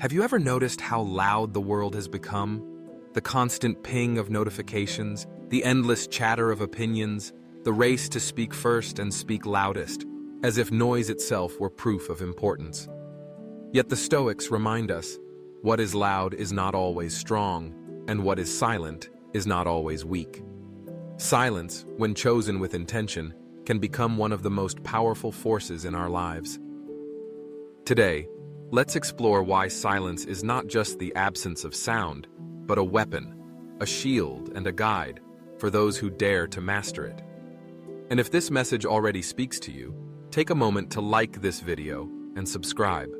Have you ever noticed how loud the world has become? The constant ping of notifications, the endless chatter of opinions, the race to speak first and speak loudest, as if noise itself were proof of importance. Yet the Stoics remind us, what is loud is not always strong, and what is silent is not always weak. Silence, when chosen with intention, can become one of the most powerful forces in our lives. Today, let's explore why silence is not just the absence of sound, but a weapon, a shield, and a guide for those who dare to master it. And if this message already speaks to you, take a moment to like this video and subscribe.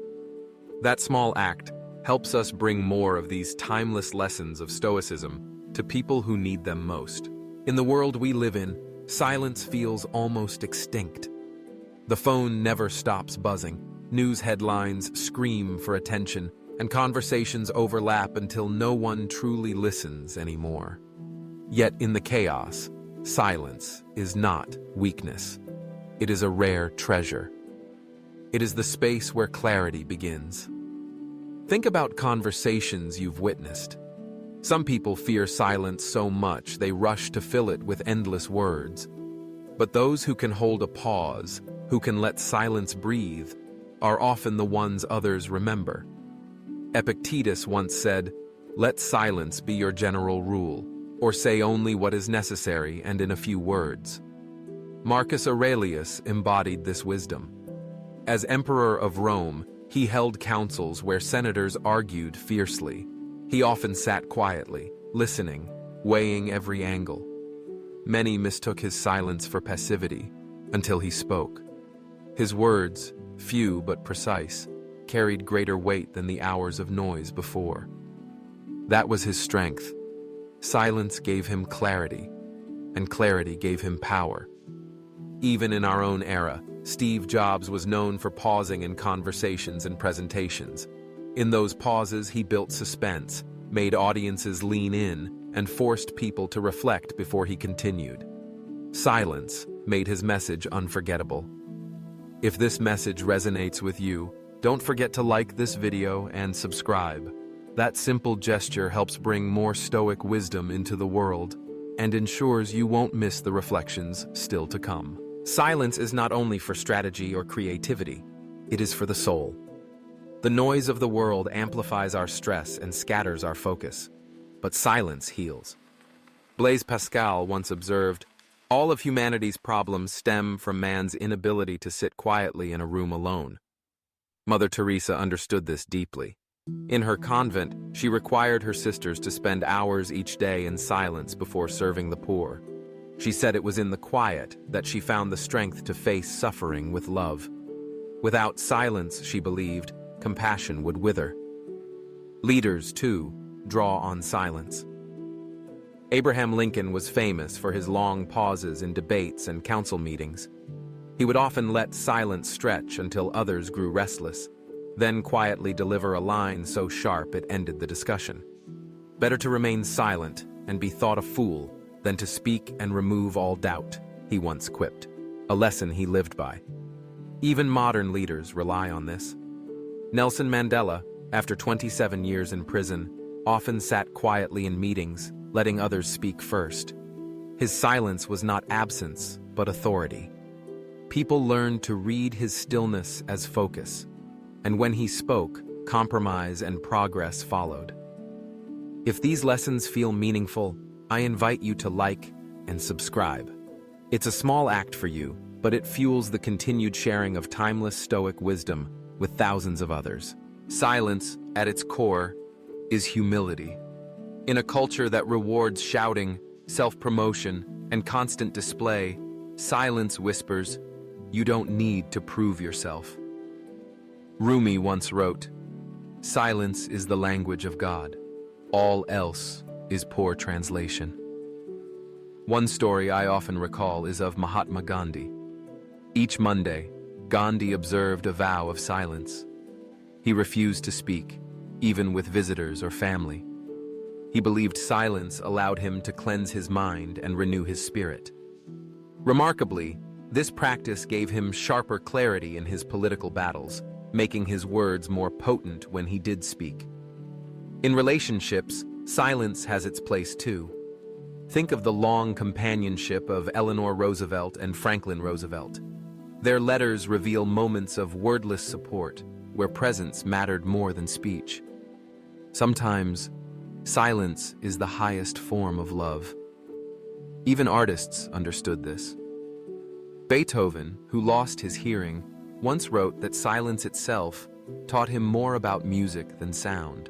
That small act helps us bring more of these timeless lessons of Stoicism to people who need them most. In the world we live in, silence feels almost extinct. The phone never stops buzzing, news headlines scream for attention, and conversations overlap until no one truly listens anymore. Yet in the chaos, silence is not weakness. It is a rare treasure. It is the space where clarity begins. Think about conversations you've witnessed. Some people fear silence so much they rush to fill it with endless words. But those who can hold a pause, who can let silence breathe, are often the ones others remember. Epictetus once said, "Let silence be your general rule, or say only what is necessary and in a few words." Marcus Aurelius embodied this wisdom. As Emperor of Rome, he held councils where senators argued fiercely. He often sat quietly, listening, weighing every angle. Many mistook his silence for passivity until he spoke. His words, few but precise, carried greater weight than the hours of noise before. That was his strength. Silence gave him clarity, and clarity gave him power. Even in our own era, Steve Jobs was known for pausing in conversations and presentations. In those pauses, he built suspense, made audiences lean in, and forced people to reflect before he continued. Silence made his message unforgettable. If this message resonates with you, don't forget to like this video and subscribe. That simple gesture helps bring more Stoic wisdom into the world and ensures you won't miss the reflections still to come. Silence is not only for strategy or creativity, it is for the soul. The noise of the world amplifies our stress and scatters our focus, but silence heals. Blaise Pascal once observed, "All of humanity's problems stem from man's inability to sit quietly in a room alone." Mother Teresa understood this deeply. In her convent, she required her sisters to spend hours each day in silence before serving the poor. She said it was in the quiet that she found the strength to face suffering with love. Without silence, she believed, compassion would wither. Leaders, too, draw on silence. Abraham Lincoln was famous for his long pauses in debates and council meetings. He would often let silence stretch until others grew restless, then quietly deliver a line so sharp it ended the discussion. "Better to remain silent and be thought a fool than to speak and remove all doubt," he once quipped, a lesson he lived by. Even modern leaders rely on this. Nelson Mandela, after 27 years in prison, often sat quietly in meetings, letting others speak first. His silence was not absence, but authority. People learned to read his stillness as focus, and when he spoke, compromise and progress followed. If these lessons feel meaningful, I invite you to like and subscribe. It's a small act for you, but it fuels the continued sharing of timeless Stoic wisdom with thousands of others. Silence, at its core, is humility. In a culture that rewards shouting, self-promotion, and constant display, silence whispers, "You don't need to prove yourself." Rumi once wrote, "Silence is the language of God. All else is poor translation." One story I often recall is of Mahatma Gandhi. Each Monday, Gandhi observed a vow of silence. He refused to speak, even with visitors or family. He believed silence allowed him to cleanse his mind and renew his spirit. Remarkably, this practice gave him sharper clarity in his political battles, making his words more potent when he did speak. In relationships, silence has its place too. Think of the long companionship of Eleanor Roosevelt and Franklin Roosevelt. Their letters reveal moments of wordless support, where presence mattered more than speech. Sometimes, silence is the highest form of love. Even artists understood this. Beethoven, who lost his hearing, once wrote that silence itself taught him more about music than sound.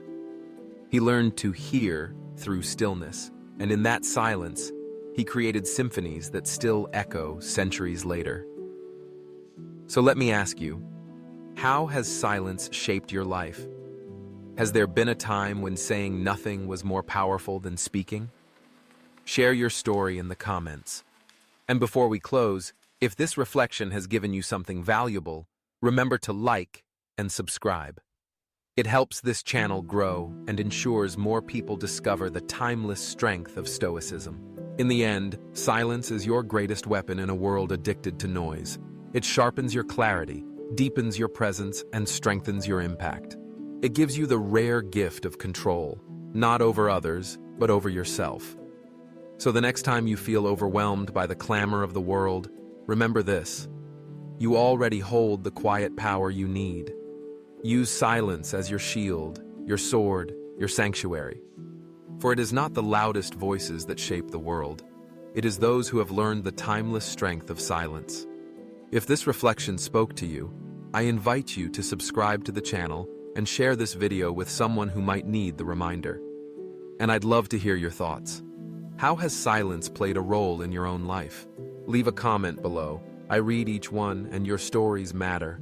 He learned to hear through stillness, and in that silence, he created symphonies that still echo centuries later. So let me ask you, how has silence shaped your life? Has there been a time when saying nothing was more powerful than speaking? Share your story in the comments. And before we close, if this reflection has given you something valuable, remember to like and subscribe. It helps this channel grow and ensures more people discover the timeless strength of Stoicism. In the end, silence is your greatest weapon in a world addicted to noise. It sharpens your clarity, deepens your presence, and strengthens your impact. It gives you the rare gift of control, not over others, but over yourself. So the next time you feel overwhelmed by the clamor of the world, remember this: you already hold the quiet power you need. Use silence as your shield, your sword, your sanctuary. For it is not the loudest voices that shape the world. It is those who have learned the timeless strength of silence. If this reflection spoke to you, I invite you to subscribe to the channel and share this video with someone who might need the reminder. And I'd love to hear your thoughts. How has silence played a role in your own life? Leave a comment below. I read each one, and your stories matter.